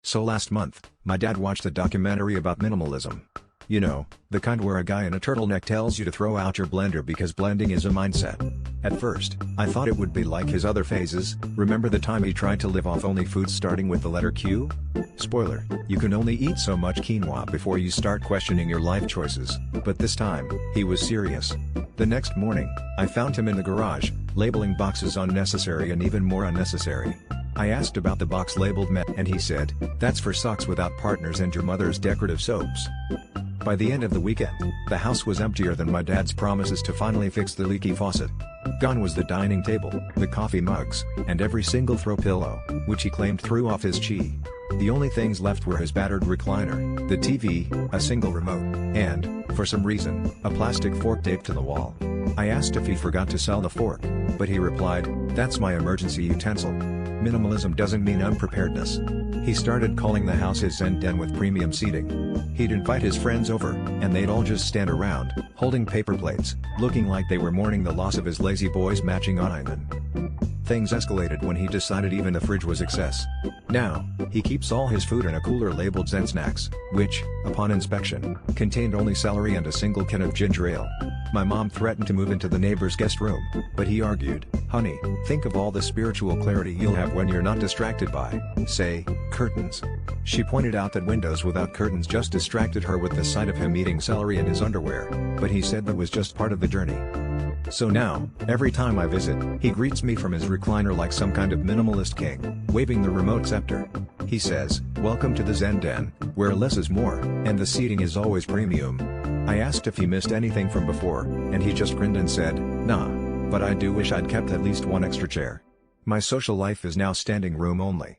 So last month, my dad watched a documentary about minimalism. You know, the kind where a guy in a turtleneck tells you to throw out your blender because blending is a mindset. At first, I thought it would be like his other phases. Remember the time he tried to live off only foods starting with the letter Q? Spoiler, you can only eat so much quinoa before you start questioning your life choices, but this time, he was serious. The next morning, I found him in the garage, labeling boxes unnecessary and even more unnecessary. I asked about the box labeled "met" and he said, "That's for socks without partners and your mother's decorative soaps." By the end of the weekend, the house was emptier than my dad's promises to finally fix the leaky faucet. Gone was the dining table, the coffee mugs, and every single throw pillow, which he claimed threw off his chi. The only things left were his battered recliner, the TV, a single remote, and, for some reason, a plastic fork taped to the wall. I asked if he forgot to sell the fork, but he replied, "That's my emergency utensil." Minimalism doesn't mean unpreparedness. He started calling the house his Zen den with premium seating. He'd invite his friends over, and they'd all just stand around, holding paper plates, looking like they were mourning the loss of his lazy boy's matching ottoman. Things escalated when he decided even the fridge was excess. Now, he keeps all his food in a cooler labeled Zen Snacks, which, upon inspection, contained only celery and a single can of ginger ale. My mom threatened to move into the neighbor's guest room, but he argued, "Honey, think of all the spiritual clarity you'll have when you're not distracted by, say, curtains." She pointed out that windows without curtains just distracted her with the sight of him eating celery in his underwear, but he said that was just part of the journey. So now, every time I visit, he greets me from his recliner like some kind of minimalist king, waving the remote scepter. He says, "Welcome to the Zen Den, where less is more, and the seating is always premium." I asked if he missed anything from before, and he just grinned and said, "Nah, but I do wish I'd kept at least one extra chair. My social life is now standing room only."